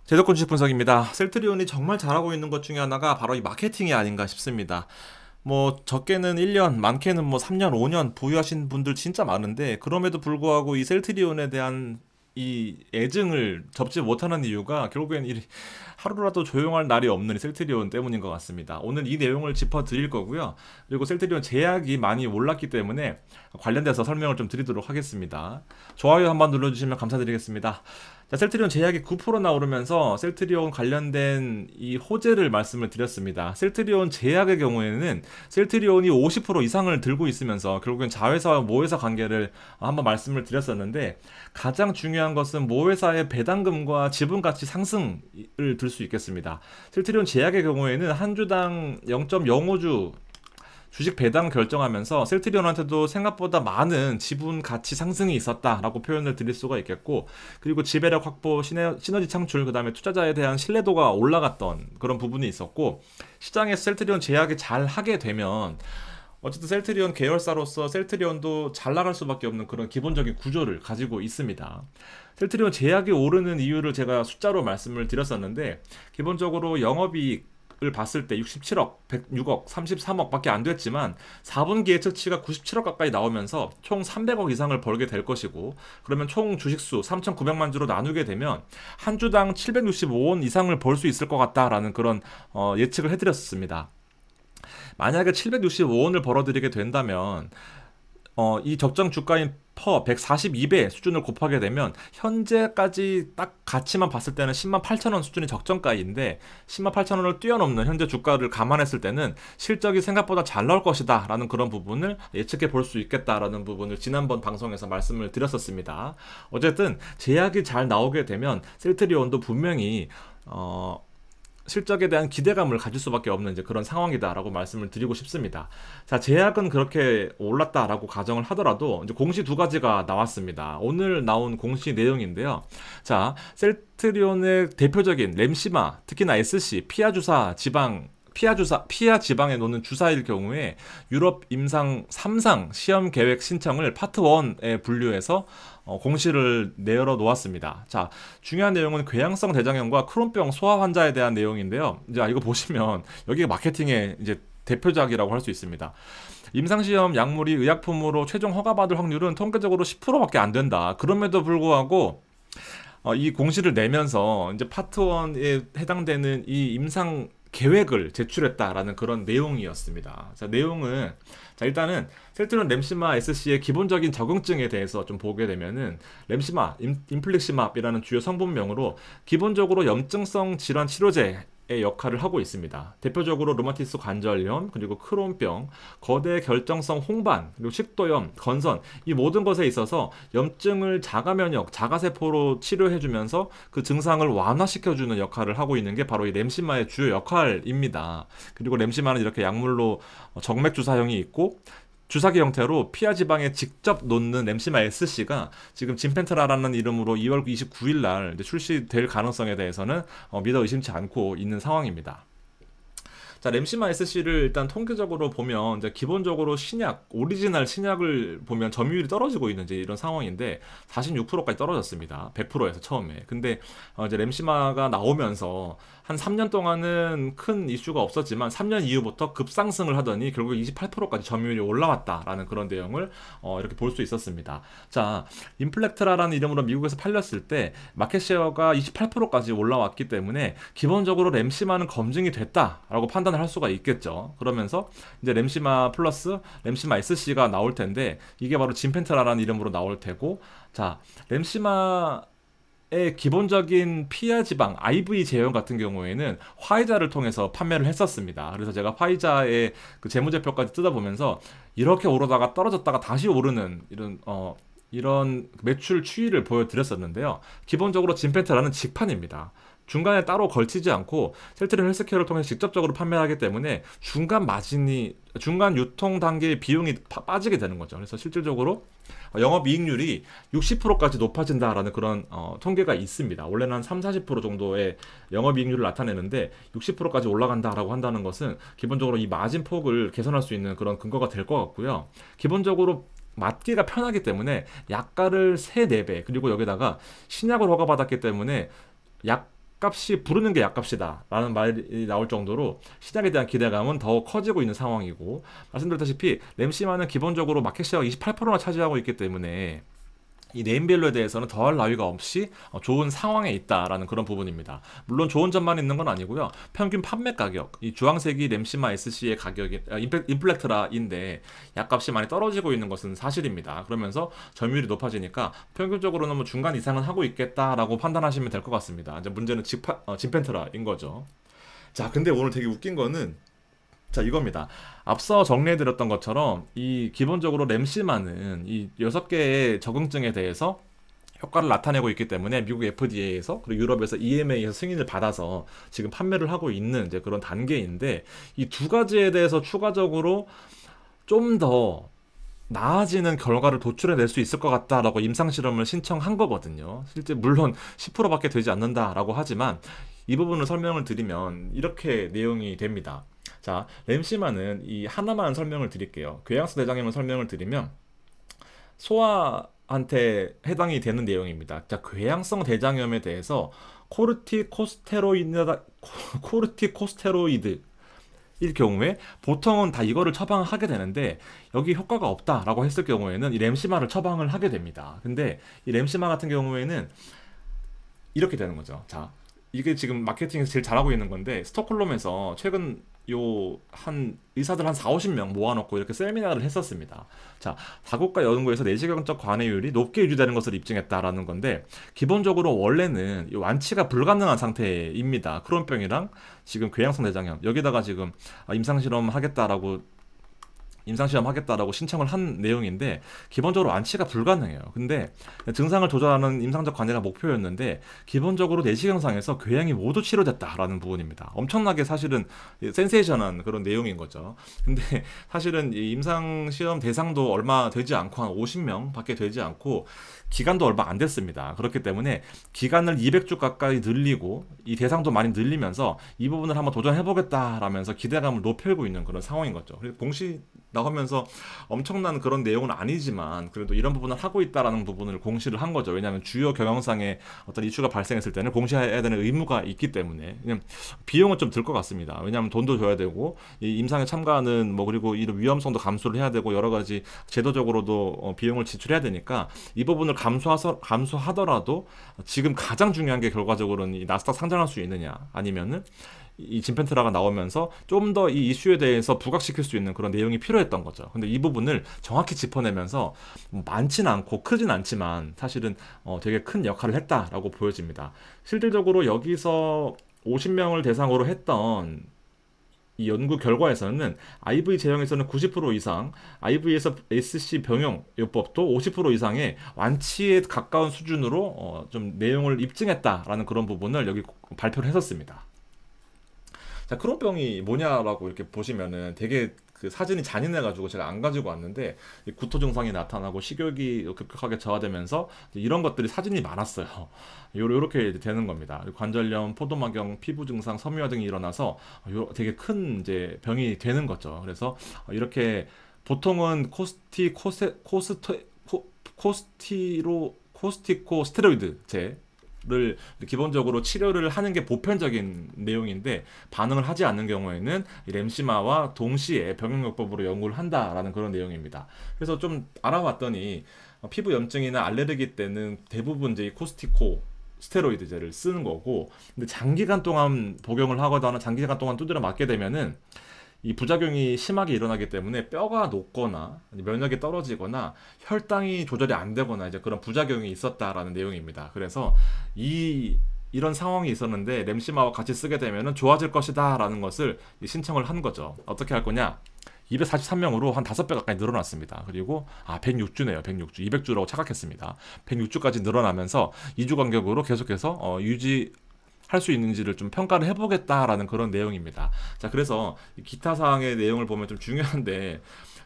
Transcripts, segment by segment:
제조건 주식 분석입니다. 셀트리온이 정말 잘하고 있는 것 중에 하나가 바로 이 마케팅이 아닌가 싶습니다. 뭐 적게는 1년, 많게는 뭐 3년, 5년 보유하신 분들 진짜 많은데 그럼에도 불구하고 이 셀트리온에 대한 이 애증을 접지 못하는 이유가 결국엔 이 하루라도 조용할 날이 없는 이 셀트리온 때문인 것 같습니다. 오늘 이 내용을 짚어 드릴 거고요. 그리고 셀트리온 제약이 많이 올랐기 때문에 관련돼서 설명을 좀 드리도록 하겠습니다. 좋아요 한번 눌러주시면 감사드리겠습니다. 자, 셀트리온 제약이 9% 나오르면서 셀트리온 관련된 이 호재를 말씀을 드렸습니다. 셀트리온 제약의 경우에는 셀트리온이 50% 이상을 들고 있으면서 결국엔 자회사와 모회사 관계를 한번 말씀을 드렸었는데 가장 중요한 것은 모회사의 배당금과 지분 가치 상승을 들 수 있겠습니다. 셀트리온 제약의 경우에는 한 주당 0.05주 주식 배당 결정하면서 셀트리온한테도 생각보다 많은 지분 가치 상승이 있었다라고 표현을 드릴 수가 있겠고, 그리고 지배력 확보, 시너지 창출, 그 다음에 투자자에 대한 신뢰도가 올라갔던 그런 부분이 있었고, 시장에서 셀트리온 제약이 잘 하게 되면 어쨌든 셀트리온 계열사로서 셀트리온도 잘 나갈 수밖에 없는 그런 기본적인 구조를 가지고 있습니다. 셀트리온 제약이 오르는 이유를 제가 숫자로 말씀을 드렸었는데, 기본적으로 영업이익을 봤을 때 67억, 106억, 33억 밖에 안 됐지만 4분기 예측치가 97억 가까이 나오면서 총 300억 이상을 벌게 될 것이고, 그러면 총 주식수 3,900만 주로 나누게 되면 한 주당 765원 이상을 벌 수 있을 것 같다라는 그런 예측을 해드렸습니다. 만약에 765원을 벌어들이게 된다면 이 적정 주가인 퍼 142배 수준을 곱하게 되면 현재까지 딱 가치만 봤을 때는 10만 8천 원 수준이 적정가인데 10만 8천 원을 뛰어넘는 현재 주가를 감안했을 때는 실적이 생각보다 잘 나올 것이다 라는 그런 부분을 예측해 볼 수 있겠다라는 부분을 지난번 방송에서 말씀을 드렸었습니다. 어쨌든 제약이 잘 나오게 되면 셀트리온도 분명히 실적에 대한 기대감을 가질 수밖에 없는 이제 그런 상황이다라고 말씀을 드리고 싶습니다. 자, 제약은 그렇게 올랐다라고 가정을 하더라도 이제 공시 두 가지가 나왔습니다. 오늘 나온 공시 내용인데요. 자, 셀트리온의 대표적인 램시마, 특히나 SC, 피아 지방에 놓는 주사일 경우에 유럽 임상 3상 시험 계획 신청을 파트 1에 분류해서 공시를 내려 놓았습니다. 자, 중요한 내용은 궤양성 대장염과 크론병 소아 환자에 대한 내용인데요. 이제 이거 보시면 여기가 마케팅의 이제 대표작이라고 할 수 있습니다. 임상시험 약물이 의약품으로 최종 허가받을 확률은 통계적으로 10%밖에 안 된다. 그럼에도 불구하고 이 공시를 내면서 이제 파트 1에 해당되는 이 임상 계획을 제출했다라는 그런 내용이었습니다. 자, 내용은 일단은 셀트리온 램시마 SC의 기본적인 적응증에 대해서 좀 보게 되면은 램시마, 인플릭시맙이라는 주요 성분명으로 기본적으로 염증성 질환 치료제 의 역할을 하고 있습니다. 대표적으로 류마티스 관절염, 그리고 크론병, 거대 결정성 홍반, 그리고 식도염, 건선 이 모든 것에 있어서 염증을 자가면역, 자가세포로 치료해주면서 그 증상을 완화시켜주는 역할을 하고 있는 게 바로 이 램시마의 주요 역할입니다. 그리고 램시마는 이렇게 약물로 정맥 주사형이 있고 주사기 형태로 피하 지방에 직접 놓는 램시마 SC가 지금 진펜트라라는 이름으로 2월 29일 날 출시될 가능성에 대해서는 믿어 의심치 않고 있는 상황입니다. 자, 램시마 SC를 일단 통계적으로 보면 이제 기본적으로 신약, 오리지널 신약을 보면 점유율이 떨어지고 있는 이제 이런 상황인데 46%까지 떨어졌습니다. 100%에서 처음에. 근데 이제 램시마가 나오면서 한 3년 동안은 큰 이슈가 없었지만 3년 이후부터 급상승을 하더니 결국 28%까지 점유율이 올라왔다라는 그런 내용을 이렇게 볼 수 있었습니다. 자, 인플렉트라라는 이름으로 미국에서 팔렸을 때 마켓쉐어가 28%까지 올라왔기 때문에 기본적으로 램시마는 검증이 됐다라고 판단을 할 수가 있겠죠. 그러면서 이제 램시마 플러스 램시마 SC가 나올 텐데 이게 바로 진펜트라라는 이름으로 나올 테고, 자, 램시마 의 기본적인 피하 지방 IV 제형 같은 경우에는 화이자를 통해서 판매를 했었습니다. 그래서 제가 화이자의 그 재무제표까지 뜯어보면서 이렇게 오르다가 떨어졌다가 다시 오르는 이런 매출 추이를 보여드렸었는데요. 기본적으로 진펜트라는 직판입니다. 중간에 따로 걸치지 않고 셀트리온 헬스케어를 통해서 직접적으로 판매하기 때문에 중간 유통 단계의 비용이 빠지게 되는 거죠. 그래서 실질적으로 영업이익률이 60%까지 높아진다라는 그런 통계가 있습니다. 원래는 한 3-40% 정도의 영업이익률을 나타내는데 60%까지 올라간다라고 한다는 것은 기본적으로 이 마진 폭을 개선할 수 있는 그런 근거가 될 것 같고요. 기본적으로 맞기가 편하기 때문에 약가를 3-4배, 그리고 여기다가 신약을 허가받았기 때문에 약 약값이 부르는 게 약값이다 라는 말이 나올 정도로 시장에 대한 기대감은 더 커지고 있는 상황이고, 말씀드렸다시피 램시마는 기본적으로 마켓 시어가 28%나 차지하고 있기 때문에 이 네임밸류에 대해서는 더할 나위가 없이 좋은 상황에 있다라는 그런 부분입니다. 물론 좋은 점만 있는 건 아니고요. 평균 판매 가격, 이 주황색이 램시마 SC의 가격이 인플렉트라인데 약값이 많이 떨어지고 있는 것은 사실입니다. 그러면서 점유율이 높아지니까 평균적으로는 뭐 중간 이상은 하고 있겠다라고 판단하시면 될 것 같습니다. 이제 문제는 진펜트라인 거죠. 자, 근데 오늘 되게 웃긴 거는 자, 이겁니다. 앞서 정리해드렸던 것처럼 이 기본적으로 램시마는 이 6개의 적응증에 대해서 효과를 나타내고 있기 때문에 미국 FDA에서 그리고 유럽에서 EMA에서 승인을 받아서 지금 판매를 하고 있는 이제 그런 단계인데, 이 두 가지에 대해서 추가적으로 좀 더 나아지는 결과를 도출해낼 수 있을 것 같다라고 임상실험을 신청한 거거든요. 실제 물론 10%밖에 되지 않는다라고 하지만 이 부분을 설명을 드리면 이렇게 내용이 됩니다. 자, 램시마는 이 하나만 설명을 드릴게요. 궤양성 대장염을 설명을 드리면 소아한테 해당이 되는 내용입니다. 자, 궤양성 대장염에 대해서 코르티코스테로이드 일 경우에 보통은 다 이거를 처방을 하게 되는데, 여기 효과가 없다라고 했을 경우에는 이 램시마를 처방을 하게 됩니다. 근데 이 램시마 같은 경우에는 이렇게 되는 거죠. 자, 이게 지금 마케팅에서 제일 잘하고 있는 건데, 스톡홀름에서 최근 한 의사들 한 4, 50명 모아놓고 이렇게 세미나를 했었습니다. 자, 다국가 연구에서 내시경적 관해율이 높게 유지되는 것을 입증했다라는 건데, 기본적으로 원래는 완치가 불가능한 상태입니다. 크론병이랑 지금 궤양성 대장염, 여기다가 지금 임상실험 하겠다라고 신청을 한 내용인데, 기본적으로 완치가 불가능해요. 근데 증상을 조절하는 임상적 관리가 목표였는데, 기본적으로 내시경상에서 궤양이 모두 치료됐다라는 부분입니다. 엄청나게 사실은 센세이션한 그런 내용인 거죠. 근데 사실은 이 임상시험 대상도 얼마 되지 않고 한 50명 밖에 되지 않고 기간도 얼마 안 됐습니다. 그렇기 때문에 기간을 200주 가까이 늘리고 이 대상도 많이 늘리면서 이 부분을 한번 도전해보겠다라면서 기대감을 높이고 있는 그런 상황인 거죠. 그리고 공시 나오면서 엄청난 그런 내용은 아니지만 그래도 이런 부분을 하고 있다라는 부분을 공시를 한 거죠. 왜냐하면 주요 경영상의 어떤 이슈가 발생했을 때는 공시해야 되는 의무가 있기 때문에. 그냥 비용은 좀 들 것 같습니다. 왜냐하면 돈도 줘야 되고 이 임상에 참가하는 뭐 그리고 이런 위험성도 감수를 해야 되고 여러 가지 제도적으로도 비용을 지출해야 되니까 이 부분을 감수하더라도 지금 가장 중요한 게 결과적으로는 이 나스닥 상장할 수 있느냐, 아니면은 이 진펜트라가 나오면서 좀 더 이 이슈에 대해서 부각시킬 수 있는 그런 내용이 필요했던 거죠. 근데 이 부분을 정확히 짚어내면서 많지는 않고 크진 않지만 사실은 되게 큰 역할을 했다라고 보여집니다. 실질적으로 여기서 50명을 대상으로 했던 이 연구 결과에서는 IV 제형에서는 90% 이상, IV에서 SC 병용 요법도 50% 이상의 완치에 가까운 수준으로 좀 내용을 입증했다라는 그런 부분을 여기 발표를 했었습니다. 자, 크론병이 뭐냐라고 이렇게 보시면은 되게 그 사진이 잔인해가지고 제가 안 가지고 왔는데, 구토 증상이 나타나고 식욕이 급격하게 저하되면서 이런 것들이 사진이 많았어요. 요렇게 되는 겁니다. 관절염, 포도막염, 피부 증상, 섬유화 등이 일어나서 되게 큰 이제 병이 되는 거죠. 그래서 이렇게 보통은 코스티코 스테로이드제 를 기본적으로 치료를 하는 게 보편적인 내용인데, 반응을 하지 않는 경우에는 램시마와 동시에 병용요법으로 연구를 한다라는 그런 내용입니다. 그래서 좀 알아봤더니 피부 염증이나 알레르기 때는 대부분 이제 코스티코 스테로이드제를 쓰는 거고, 근데 장기간 동안 복용을 하거나 장기간 동안 두드려 맞게 되면은 이 부작용이 심하게 일어나기 때문에 뼈가 녹거나 면역이 떨어지거나 혈당이 조절이 안 되거나 이제 그런 부작용이 있었다라는 내용입니다. 그래서 이런 상황이 있었는데 램시마와 같이 쓰게 되면은 좋아질 것이다 라는 것을 신청을 한 거죠. 어떻게 할 거냐? 243명으로 한 5배 가까이 늘어났습니다. 그리고 106주네요. 106주. 200주라고 착각했습니다. 106주까지 늘어나면서 2주 간격으로 계속해서 할 수 있는지를 좀 평가를 해보겠다라는 그런 내용입니다. 자, 그래서 기타 사항의 내용을 보면 좀 중요한데,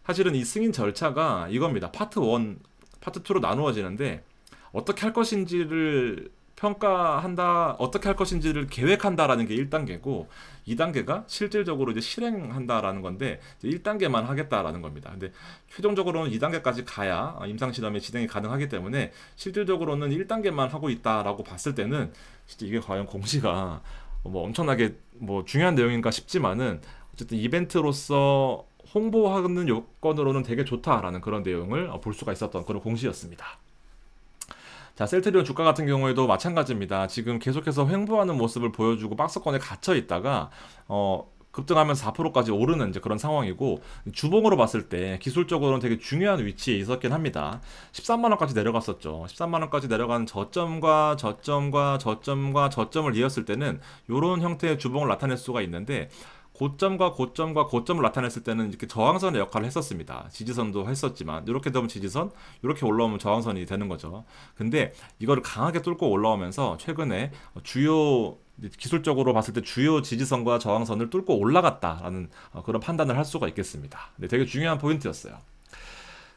사실은 이 승인 절차가 이겁니다. 파트 1, 파트 2로 나누어지는데 어떻게 할 것인지를 평가한다, 어떻게 할 것인지를 계획한다라는 게 1단계고 2단계가 실질적으로 이제 실행한다라는 건데 1단계만 하겠다라는 겁니다. 근데 최종적으로는 2단계까지 가야 임상실험의 진행이 가능하기 때문에 실질적으로는 1단계만 하고 있다라고 봤을 때는 진짜 이게 과연 공시가 뭐 엄청나게 뭐 중요한 내용인가 싶지만은 어쨌든 이벤트로서 홍보하는 요건으로는 되게 좋다라는 그런 내용을 볼 수가 있었던 그런 공시였습니다. 자, 셀트리온 주가 같은 경우에도 마찬가지입니다. 지금 계속해서 횡보하는 모습을 보여주고 박스권에 갇혀 있다가 급등하면서 4%까지 오르는 이제 그런 상황이고, 주봉으로 봤을 때 기술적으로는 되게 중요한 위치에 있었긴 합니다. 13만 원까지 내려갔었죠. 13만 원까지 내려간 저점과 저점과 저점과 저점을 이었을 때는 이런 형태의 주봉을 나타낼 수가 있는데, 고점과 고점과 고점을 나타냈을 때는 이렇게 저항선의 역할을 했었습니다. 지지선도 했었지만 이렇게 되면 지지선, 이렇게 올라오면 저항선이 되는 거죠. 근데 이거를 강하게 뚫고 올라오면서 최근에 주요 기술적으로 봤을 때 주요 지지선과 저항선을 뚫고 올라갔다라는 그런 판단을 할 수가 있겠습니다. 네, 되게 중요한 포인트였어요.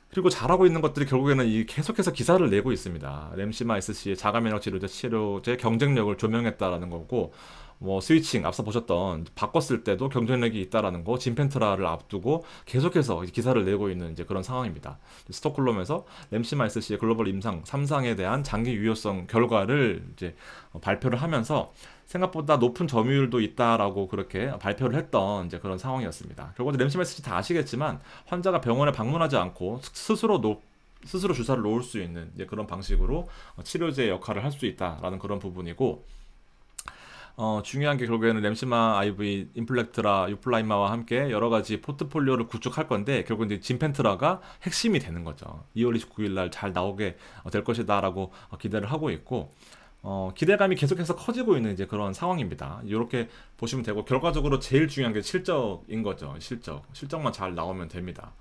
그리고 잘하고 있는 것들이 결국에는 이 계속해서 기사를 내고 있습니다. 램시마 SC의 자가면역 치료제 경쟁력을 조명했다라는 거고, 뭐 스위칭 앞서 보셨던 바꿨을 때도 경쟁력이 있다라는 거, 진펜트라를 앞두고 계속해서 기사를 내고 있는 이제 그런 상황입니다. 스톡홀름에서 램시마 SC의 글로벌 임상 3상에 대한 장기 유효성 결과를 이제 발표를 하면서 생각보다 높은 점유율도 있다라고 그렇게 발표를 했던 이제 그런 상황이었습니다. 결국은 램시마 SC 다 아시겠지만 환자가 병원에 방문하지 않고 스스로 주사를 놓을 수 있는 이제 그런 방식으로 치료제 역할을 할 수 있다라는 그런 부분이고, 중요한 게 결국에는 램시마 IV, 인플렉트라, 유플라이마와 함께 여러 가지 포트폴리오를 구축할 건데, 결국 이제 진펜트라가 핵심이 되는 거죠. 2월 29일 날 잘 나오게 될 것이다라고 기대를 하고 있고, 기대감이 계속해서 커지고 있는 이제 그런 상황입니다. 이렇게 보시면 되고, 결과적으로 제일 중요한 게 실적인 거죠. 실적만 잘 나오면 됩니다.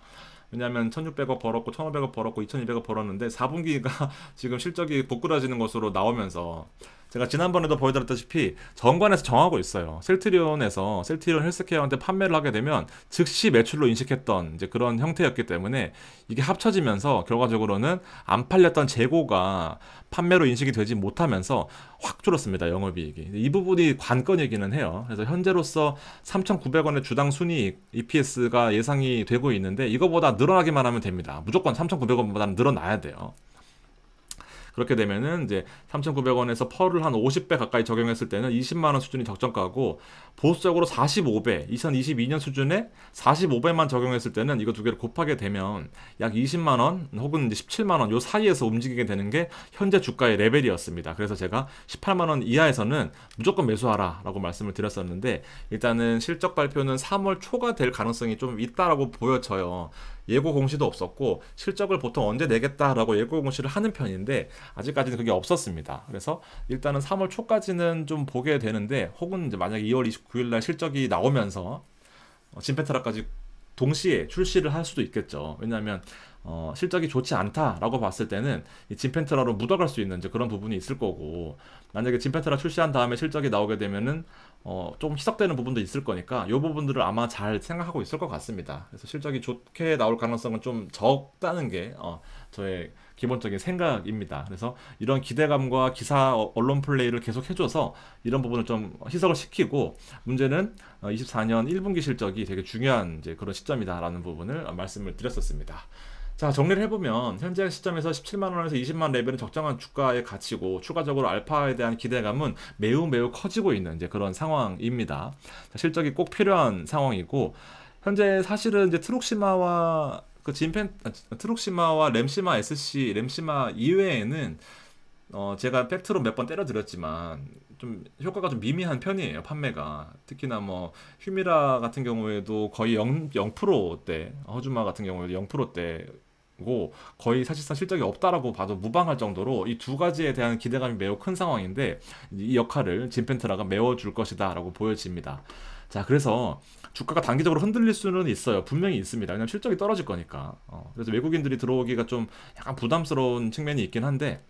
왜냐하면 1600억 벌었고 1500억 벌었고 2200억 벌었는데 4분기가 지금 실적이 고꾸라지는 것으로 나오면서, 제가 지난번에도 보여드렸다시피 정관에서 정하고 있어요. 셀트리온 헬스케어한테 판매를 하게 되면 즉시 매출로 인식했던 이제 그런 형태였기 때문에, 이게 합쳐지면서 결과적으로는 안 팔렸던 재고가 판매로 인식이 되지 못하면서 확 줄었습니다. 영업이익이. 이 부분이 관건이기는 해요. 그래서 현재로서 3,900원의 주당 순이익 EPS가 예상이 되고 있는데, 이거보다 늘어나기만 하면 됩니다. 무조건 3,900원보다는 늘어나야 돼요. 그렇게 되면은 이제 3,900원에서 펄을 한 50배 가까이 적용했을 때는 20만원 수준이 적정가고, 보수적으로 45배, 2022년 수준에 45배만 적용했을 때는 이거 두 개를 곱하게 되면 약 20만원 혹은 이제 17만원 요 사이에서 움직이게 되는 게 현재 주가의 레벨이었습니다. 그래서 제가 18만원 이하에서는 무조건 매수하라 라고 말씀을 드렸었는데, 일단은 실적 발표는 3월 초가 될 가능성이 좀 있다라고 보여져요. 예고 공시도 없었고, 실적을 보통 언제 내겠다라고 예고 공시를 하는 편인데 아직까지는 그게 없었습니다. 그래서 일단은 3월 초까지는 좀 보게 되는데, 혹은 이제 만약에 2월 29일 날 실적이 나오면서 진펜트라까지 동시에 출시를 할 수도 있겠죠. 왜냐하면 실적이 좋지 않다라고 봤을 때는 이 진펜트라로 묻어갈 수 있는 이제 그런 부분이 있을 거고, 만약에 진펜트라 출시한 다음에 실적이 나오게 되면은 조금 희석되는 부분도 있을 거니까 이 부분들을 아마 잘 생각하고 있을 것 같습니다. 그래서 실적이 좋게 나올 가능성은 좀 적다는 게 저의 기본적인 생각입니다. 그래서 이런 기대감과 기사 언론 플레이를 계속 해줘서 이런 부분을 좀 희석을 시키고, 문제는 24년 1분기 실적이 되게 중요한 이제 그런 시점이다라는 부분을 말씀을 드렸었습니다. 자, 정리를 해보면 현재 시점에서 17만원에서 20만 레벨은 적정한 주가의 가치고, 추가적으로 알파에 대한 기대감은 매우 커지고 있는 이제 그런 상황입니다. 자, 실적이 꼭 필요한 상황이고, 현재 사실은 이제 트룩시마와 트룩시마와 램시마 SC, 램시마 이외에는 제가 팩트로 몇 번 때려드렸지만 좀 효과가 좀 미미한 편이에요, 판매가. 특히나 뭐 휴미라 같은 경우에도 거의 0%대, 허주마 같은 경우에도 0%대고 거의 사실상 실적이 없다라고 봐도 무방할 정도로 이 두 가지에 대한 기대감이 매우 큰 상황인데, 이 역할을 진펜트라가 메워줄 것이다 라고 보여집니다. 자, 그래서 주가가 단기적으로 흔들릴 수는 있어요. 분명히 있습니다. 왜냐면 실적이 떨어질 거니까. 그래서 외국인들이 들어오기가 좀 약간 부담스러운 측면이 있긴 한데,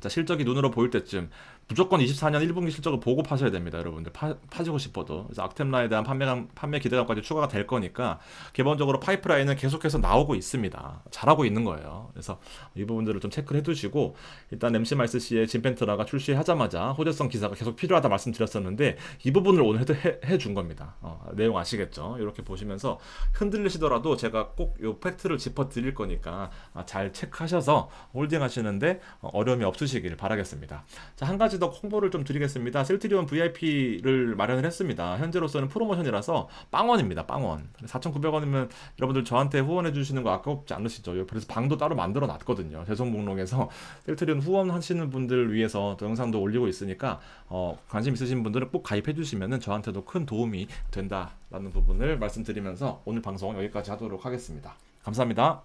자, 실적이 눈으로 보일 때쯤 무조건 24년 1분기 실적을 보고 파셔야 됩니다, 여러분들. 파시고 싶어도. 그래서 악템라에 대한 판매 기대감까지 추가가 될 거니까 기본적으로 파이프라인은 계속해서 나오고 있습니다. 잘하고 있는 거예요. 그래서 이 부분들을 좀 체크를 해두시고, 일단 MC마이스C의 진펜트라가 출시하자마자 호재성 기사가 계속 필요하다 말씀드렸었는데 이 부분을 오늘 해준 겁니다. 내용 아시겠죠? 이렇게 보시면서 흔들리시더라도 제가 꼭 이 팩트를 짚어 드릴 거니까 잘 체크하셔서 홀딩 하시는데 어려움이 없으시길 바라겠습니다. 자, 한 가지 더 홍보를 좀 드리겠습니다. 셀트리온 VIP를 마련을 했습니다. 현재로서는 프로모션이라서 빵원입니다. 빵원. 4,900원이면 여러분들 저한테 후원해 주시는 거 아깝지 않으시죠? 그래서 방도 따로 만들어 놨거든요. 배송 목록에서 셀트리온 후원하시는 분들 위해서 또 영상도 올리고 있으니까 관심 있으신 분들은 꼭 가입해 주시면 저한테도 큰 도움이 된다라는 부분을 말씀드리면서 오늘 방송 여기까지 하도록 하겠습니다. 감사합니다.